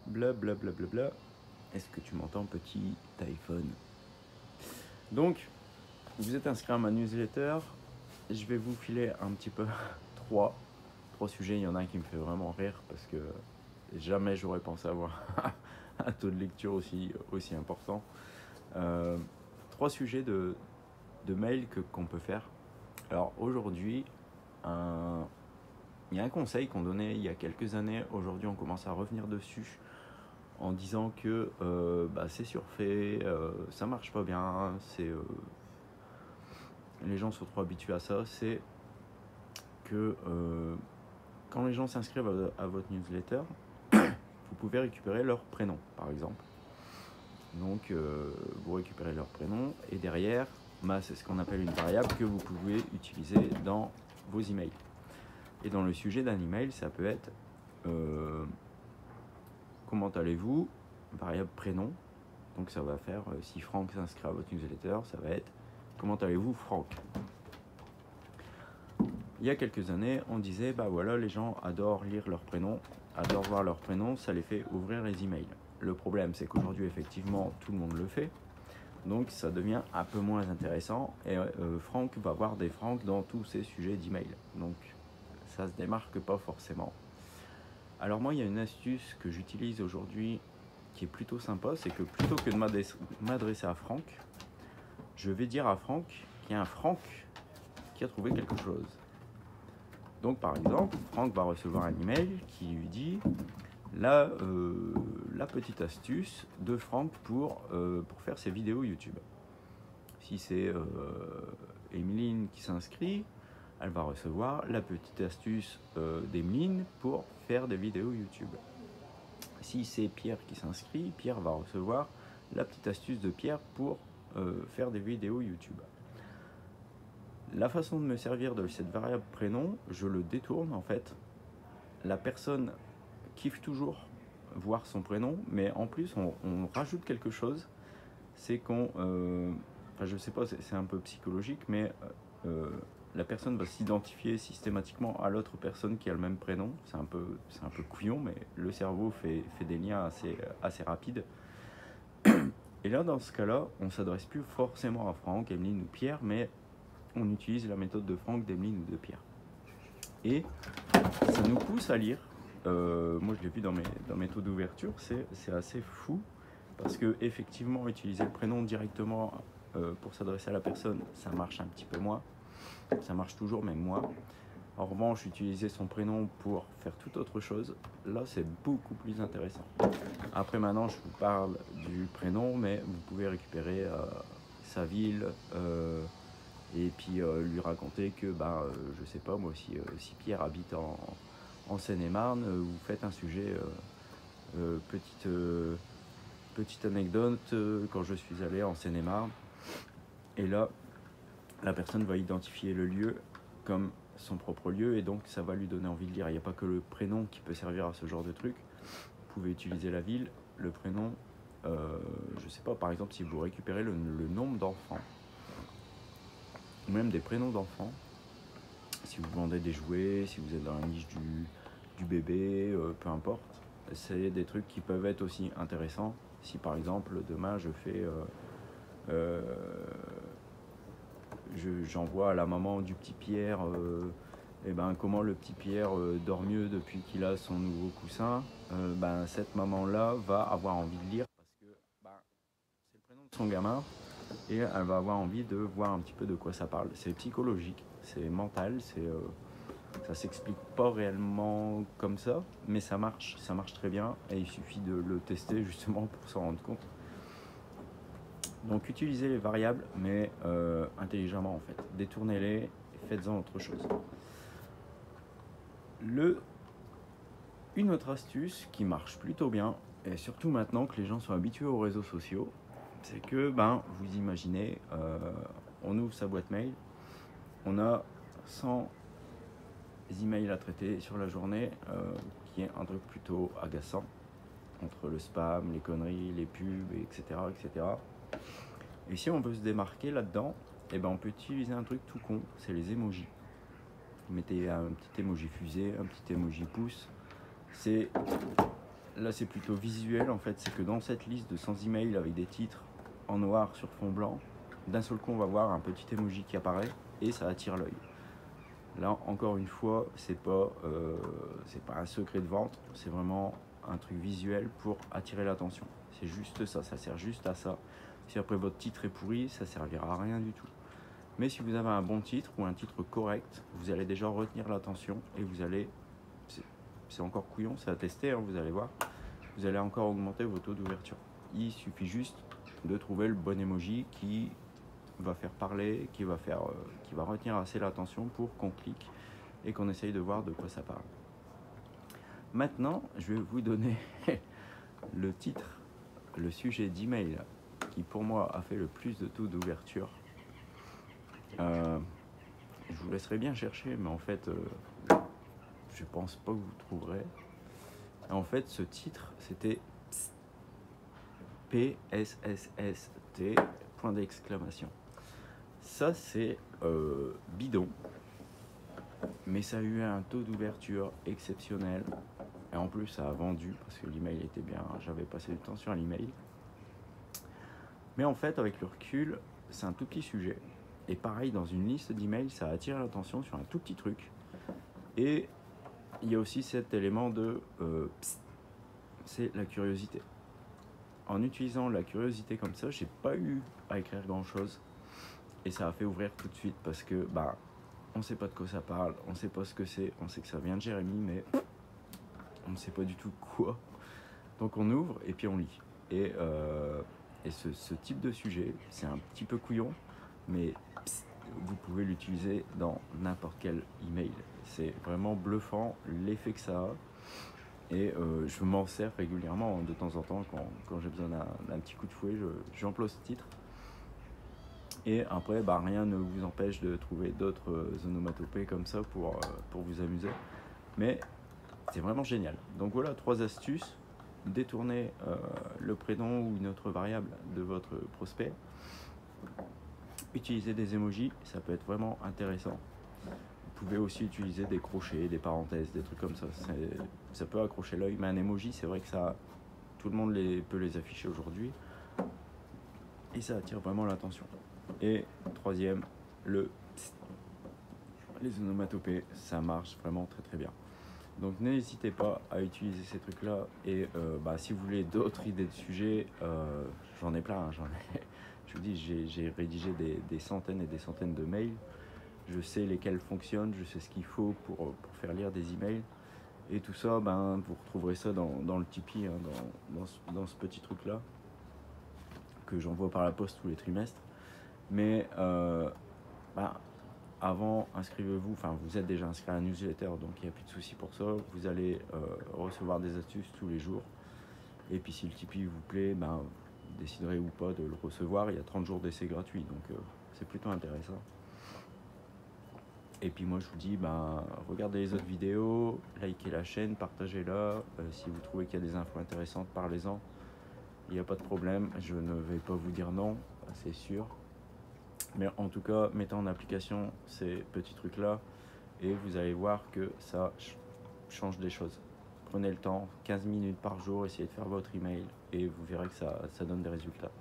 Blablabla. Bla, bla, bla. Est-ce que tu m'entends, petit iPhone? Donc, vous êtes inscrit à ma newsletter. Je vais vous filer un petit peu trois sujets. Il y en a un qui me fait vraiment rire parce que jamais j'aurais pensé avoir un taux de lecture aussi important. Trois sujets de mails qu'on peut faire. Alors aujourd'hui, il y a un conseil qu'on donnait il y a quelques années. Aujourd'hui, on commence à revenir dessus en disant que c'est surfait, ça marche pas bien, les gens sont trop habitués à ça. C'est que quand les gens s'inscrivent à votre newsletter, vous pouvez récupérer leur prénom, par exemple. Donc, vous récupérez leur prénom et derrière, c'est ce qu'on appelle une variable que vous pouvez utiliser dans vos emails. Et dans le sujet d'un email, ça peut être comment allez-vous, variable prénom. Donc ça va faire, si Franck s'inscrit à votre newsletter, ça va être comment allez-vous Franck. Il y a quelques années, on disait voilà, les gens adorent lire leur prénom, adorent voir leur prénom, ça les fait ouvrir les emails. Le problème, c'est qu'aujourd'hui, effectivement, tout le monde le fait. Donc ça devient un peu moins intéressant et Franck va voir des Franck dans tous ses sujets d'email. Donc ça se démarque pas forcément. Alors moi, il y a une astuce que j'utilise aujourd'hui qui est plutôt sympa, c'est que plutôt que de m'adresser à Franck, je vais dire à Franck qu'il y a un Franck qui a trouvé quelque chose. Donc par exemple, Franck va recevoir un email qui lui dit la petite astuce de Franck pour faire ses vidéos YouTube. Si c'est Emeline qui s'inscrit, elle va recevoir la petite astuce d'Emeline pour faire des vidéos YouTube. Si c'est Pierre qui s'inscrit, Pierre va recevoir la petite astuce de Pierre pour faire des vidéos YouTube. La façon de me servir de cette variable prénom, je le détourne en fait. La personne kiffe toujours voir son prénom, mais en plus on rajoute quelque chose, c'est qu'on... je sais pas, c'est un peu psychologique, mais la personne va s'identifier systématiquement à l'autre personne qui a le même prénom. C'est un peu couillon, mais le cerveau fait des liens assez rapides. Et là, dans ce cas-là, on ne s'adresse plus forcément à Franck, Emeline ou Pierre, mais on utilise la méthode de Franck, d'Emeline ou de Pierre. Et ça nous pousse à lire. Moi, je l'ai vu dans mes taux d'ouverture, c'est assez fou, parce que effectivement, utiliser le prénom directement pour s'adresser à la personne, ça marche un petit peu moins. Ça marche toujours, même moi. En revanche, utiliser son prénom pour faire toute autre chose, là, c'est beaucoup plus intéressant. Après, maintenant, je vous parle du prénom, mais vous pouvez récupérer sa ville et puis lui raconter que, je sais pas, moi, si Pierre habite en Seine-et-Marne, vous faites un sujet, petite anecdote, quand je suis allé en Seine-et-Marne, et là, la personne va identifier le lieu comme son propre lieu et donc ça va lui donner envie de lire. Il n'y a pas que le prénom qui peut servir à ce genre de truc. Vous pouvez utiliser la ville, le prénom, je sais pas, par exemple si vous récupérez le nombre d'enfants, ou même des prénoms d'enfants, si vous vendez des jouets, si vous êtes dans la niche du bébé, peu importe, c'est des trucs qui peuvent être aussi intéressants. Si par exemple demain je fais... j'envoie à la maman du petit Pierre comment le petit Pierre dort mieux depuis qu'il a son nouveau coussin, cette maman là va avoir envie de lire parce que c'est le prénom de son gamin et elle va avoir envie de voir un petit peu de quoi ça parle. C'est psychologique, c'est mental, ça s'explique pas réellement comme ça, mais ça marche très bien et il suffit de le tester justement pour s'en rendre compte. Donc utilisez les variables, mais intelligemment en fait. Détournez-les et faites-en autre chose. Une autre astuce qui marche plutôt bien, et surtout maintenant que les gens sont habitués aux réseaux sociaux, c'est que vous imaginez, on ouvre sa boîte mail, on a 100 emails à traiter sur la journée, qui est un truc plutôt agaçant, entre le spam, les conneries, les pubs, etc. etc. Et si on veut se démarquer là-dedans, on peut utiliser un truc tout con, c'est les emojis. Vous mettez un petit emoji fusée, un petit emoji pouce. C'est là c'est plutôt visuel en fait, c'est que dans cette liste de 100 emails avec des titres en noir sur fond blanc, d'un seul coup on va voir un petit emoji qui apparaît et ça attire l'œil. Là encore une fois, c'est pas un secret de vente, c'est vraiment un truc visuel pour attirer l'attention. C'est juste ça, ça sert juste à ça. Si après votre titre est pourri, ça servira à rien du tout. Mais si vous avez un bon titre ou un titre correct, vous allez déjà retenir l'attention et vous allez, c'est encore couillon, c'est à tester, hein, vous allez voir, vous allez encore augmenter vos taux d'ouverture. Il suffit juste de trouver le bon emoji qui va faire parler, qui va retenir assez l'attention pour qu'on clique et qu'on essaye de voir de quoi ça parle. Maintenant, je vais vous donner le titre, le sujet d'email qui pour moi a fait le plus de taux d'ouverture. Je vous laisserai bien chercher, mais en fait, je pense pas que vous trouverez. En fait, ce titre, c'était PSSST, point d'exclamation. Ça, c'est bidon, mais ça a eu un taux d'ouverture exceptionnel. Et en plus, ça a vendu parce que l'email était bien. J'avais passé du temps sur l'email. Mais en fait, avec le recul, c'est un tout petit sujet. Et pareil, dans une liste d'emails, ça attire l'attention sur un tout petit truc. Et il y a aussi cet élément de c'est la curiosité. En utilisant la curiosité comme ça, j'ai pas eu à écrire grand chose. Et ça a fait ouvrir tout de suite parce que on sait pas de quoi ça parle, on sait pas ce que c'est, on sait que ça vient de Jérémy, mais on ne sait pas du tout quoi. Donc on ouvre et puis on lit. Et ce type de sujet, c'est un petit peu couillon, mais vous pouvez l'utiliser dans n'importe quel email. C'est vraiment bluffant l'effet que ça a. Et je m'en sers régulièrement de temps en temps quand j'ai besoin d'un petit coup de fouet, j'emploie ce titre. Et après, rien ne vous empêche de trouver d'autres onomatopées comme ça pour vous amuser. Mais c'est vraiment génial. Donc voilà, 3 astuces. Détournez le prénom ou une autre variable de votre prospect. Utilisez des emojis, ça peut être vraiment intéressant. Vous pouvez aussi utiliser des crochets, des parenthèses, des trucs comme ça. Ça peut accrocher l'œil, mais un emoji, c'est vrai que tout le monde peut les afficher aujourd'hui. Et ça attire vraiment l'attention. Et troisième, les onomatopées, ça marche vraiment très très bien. Donc n'hésitez pas à utiliser ces trucs-là. Et si vous voulez d'autres idées de sujets, j'en ai plein. Je vous dis, j'ai rédigé des centaines et des centaines de mails. Je sais lesquels fonctionnent, je sais ce qu'il faut pour faire lire des emails. Et tout ça, vous retrouverez ça dans le Tipeee, hein, dans ce petit truc-là, que j'envoie par la poste tous les trimestres. Mais avant, inscrivez-vous, vous êtes déjà inscrit à la newsletter, donc il n'y a plus de souci pour ça. Vous allez recevoir des astuces tous les jours. Et puis si le Tipeee vous plaît, vous déciderez ou pas de le recevoir. Il y a 30 jours d'essai gratuit, donc c'est plutôt intéressant. Et puis moi je vous dis, regardez les autres vidéos, likez la chaîne, partagez-la. Si vous trouvez qu'il y a des infos intéressantes, parlez-en. Il n'y a pas de problème, je ne vais pas vous dire non, c'est sûr. Mais en tout cas, mettez en application ces petits trucs-là et vous allez voir que ça change des choses. Prenez le temps, 15 minutes par jour, essayez de faire votre email et vous verrez que ça donne des résultats.